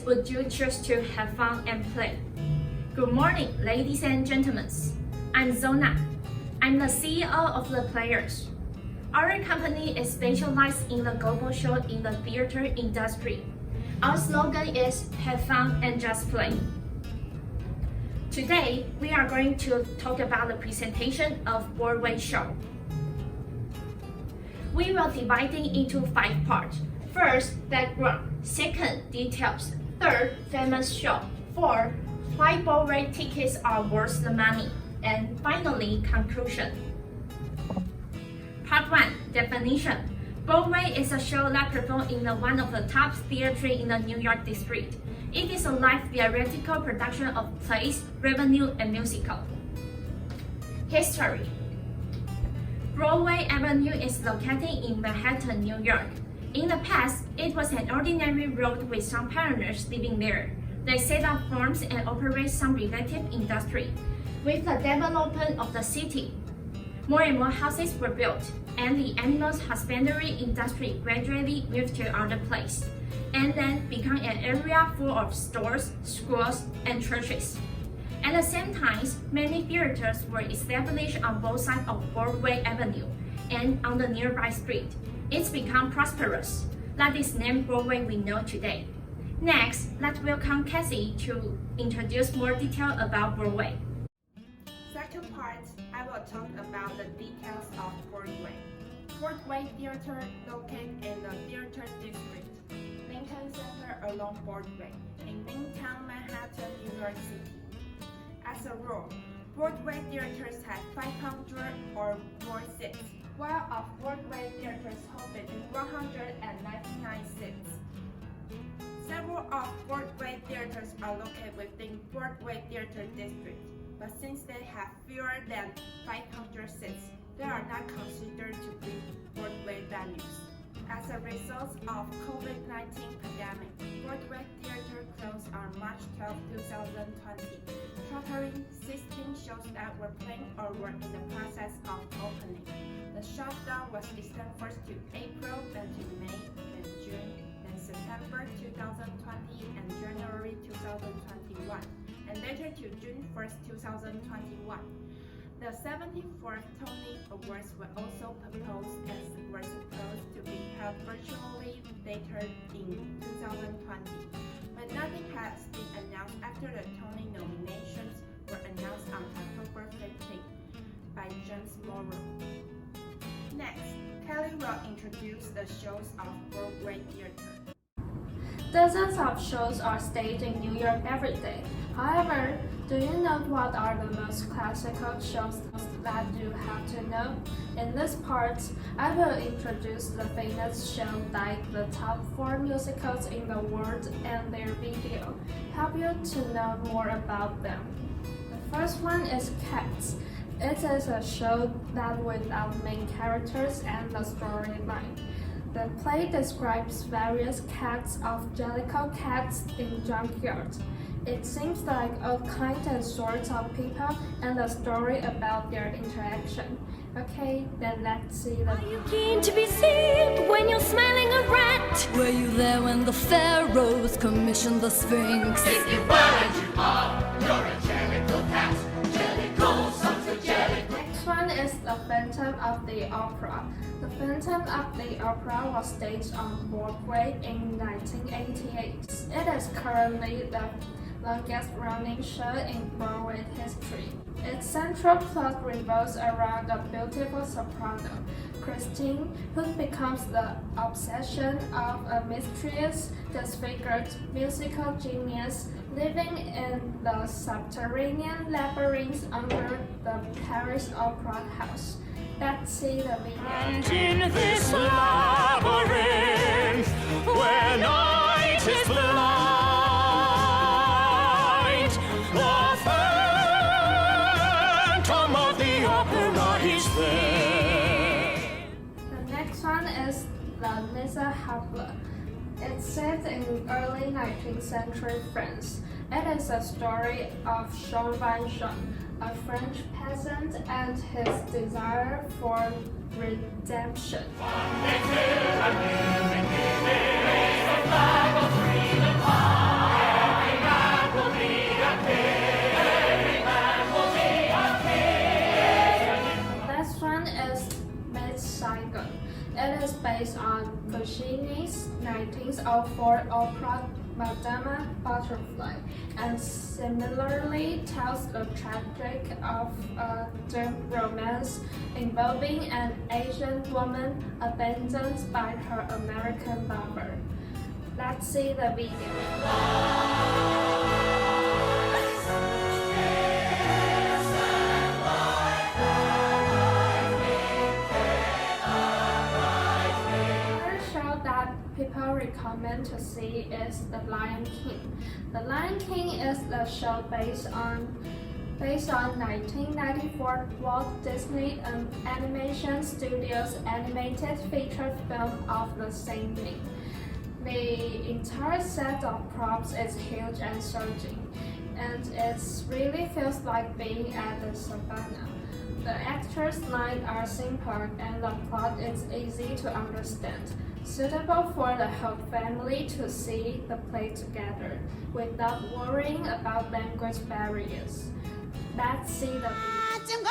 would you choose to have fun and play? Good morning, ladies and gentlemen. I'm Zona. I'm the CEO of The Players. Our company is specialized in the global show in the theater industry. Our slogan is have fun and just play. Today, we are going to talk about the presentation of Broadway show. We will divide it into 5 parts. First, background. Second, details. Third, famous show. Fourth, why Broadway tickets are worth the money. And finally, conclusion. Part 1, definition. Broadway is a show that performs in one of the top theaters in the New York district. It is a live theatrical production of plays, revenue, and musical. History. Broadway Avenue is located in Manhattan, New York. In the past, it was an ordinary road with some pioneers living there. They set up farms and operate some related industry. With the development of the city, more and more houses were built, and the animal husbandry industry gradually moved to other places, and then became an area full of stores, schools, and churches. At the same time, many theaters were established on both sides of Broadway Avenue and on the nearby street. It's become prosperous. That is named Broadway we know today. Next, let's welcome Cassie to introduce more detail about Broadway. Second part, I will talk about the details of Broadway. Broadway Theater located in the Theater District, Lincoln Center along Broadway, in Midtown Manhattan, New York City. As a rule, Broadway theaters have 500 or more seats, while off-Broadway theaters hold between 199 seats. Several off-Broadway theaters are located within Broadway Theater District, but since they have fewer than 500 seats, they are not considered to be Broadway venues. As a result of COVID-19 pandemic, Broadway Theater closed on March 12, 2020, shuttering 16 shows that were playing or were in the process of opening. The shutdown was extended first to April, then to May, then June, then September 2020, and January 2021, and later to June 1st, 2021. The 74th Tony Awards were also proposed and were supposed to be held virtually later in 2020, but nothing has been announced after the Tony nominations were announced on October 15th by James Morrow. Next, Kelly will introduce the shows of Broadway Theater. Dozens of shows are staged in New York every day. However, do you know what are the most classical shows that you have to know? In this part, I will introduce the famous shows like the top 4 musicals in the world and their video, help you to know more about them. The first one is Cats. It is a show that without main characters and the storyline. The play describes various cats of jellicle cats in junkyards. It seems like all kinds and sorts of people and a story about their interaction. Okay, then let's see the Are you keen to be seen when you're smelling a rat? Were you there when the pharaohs commissioned the Sphinx? If you were and you are, you're a jellicle cat. Jellicle, something jellicle. next one is The Phantom of the Opera. The Phantom of the Opera was staged on Broadway in 1988. It is currently the longest-running show in Broadway history. Its central plot revolves around a beautiful soprano, Christine, who becomes the obsession of a mysterious, disfigured musical genius living in the subterranean labyrinth under the Paris Opera House. Let's see the video. And in this labyrinth, where night is blind, the Phantom of the Opera is there. The next one is The Miserable. It's set in early 19th century France. It is a story of Jean Valjean, a French peasant, and his desire for redemption. Raise the flag of freedom high. on Puccini's 1904 opera Madama Butterfly, and similarly tells the tragic of a doomed romance involving an Asian woman abandoned by her American lover. Let's see the video. People recommend to see is The Lion King. The Lion King is a show based on 1994 Walt Disney Animation Studios animated feature film of the same name. The entire set of props is huge and surging, and it really feels like being at the savannah. The actors' lines are simple and the plot is easy to understand, suitable for the whole family to see the play together without worrying about language barriers. Let's see the video.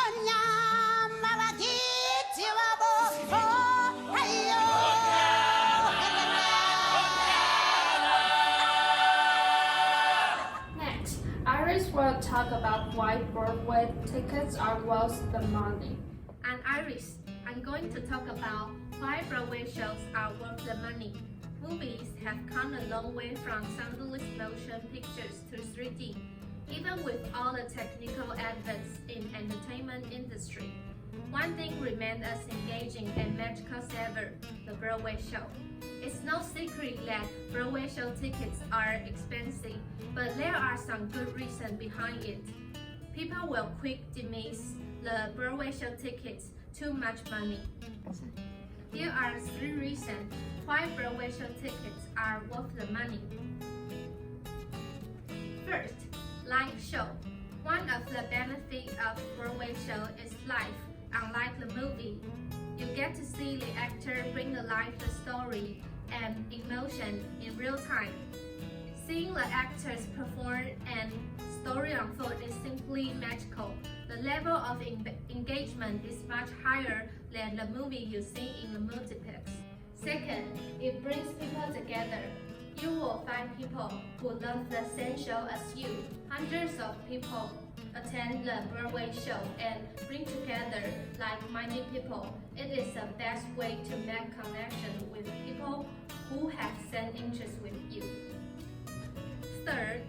Next, Iris will talk about why Broadway tickets are worth the money. I'm Iris. I'm going to talk about why Broadway shows are worth the money. Movies have come a long way from soundless motion pictures to 3D, even with all the technical advances in entertainment industry. One thing remains as engaging and magical as ever, the Broadway show. It's no secret that Broadway show tickets are expensive, but there are some good reasons behind it. People will quick dismiss the Broadway show tickets too much money. Here are 3 reasons why Broadway show tickets are worth the money. First, live show. One of the benefits of Broadway show is live. Unlike the movie, you get to see the actor bring to life the story and emotion in real time. Seeing the actors perform and story unfold is simply magical. The level of engagement is much higher than the movie you see in the multiplex. Second, it brings people together. You will find people who love the same show as you. Hundreds of people attend the Broadway show and bring together like-minded people. It is the best way to make connection with people who have same interests with you. Third,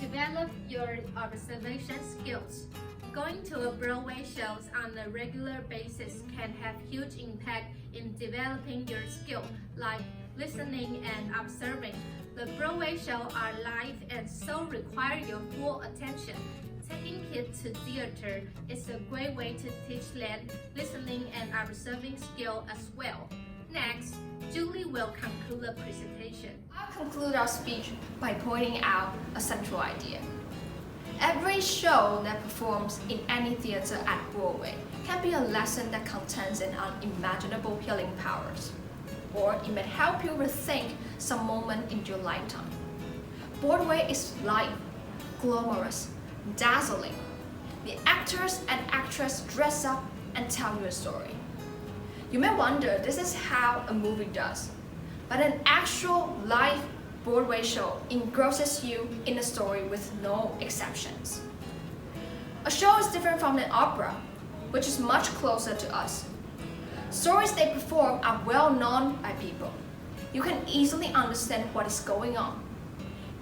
develop your observation skills. Going to a Broadway shows on a regular basis can have huge impact in developing your skill, like listening and observing. The Broadway shows are live and so require your full attention. Taking kids to theater is a great way to teach them listening and observing skill as well. Next, Julie will conclude the presentation. I'll conclude our speech by pointing out a central idea. Every show that performs in any theater at Broadway can be a lesson that contains an unimaginable healing powers, or it may help you rethink some moment in your lifetime. Broadway is live, glamorous, dazzling. The actors and actresses dress up and tell you a story. You may wonder this is how a movie does, but an actual live Broadway show engrosses you in a story with no exceptions. A show is different from an opera, which is much closer to us. Stories they perform are well known by people. You can easily understand what is going on.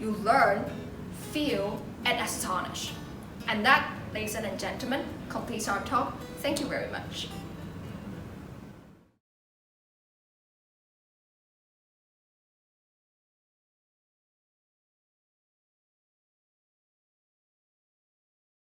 You learn, feel, and astonish. And that, ladies and gentlemen, completes our talk. Thank you very much.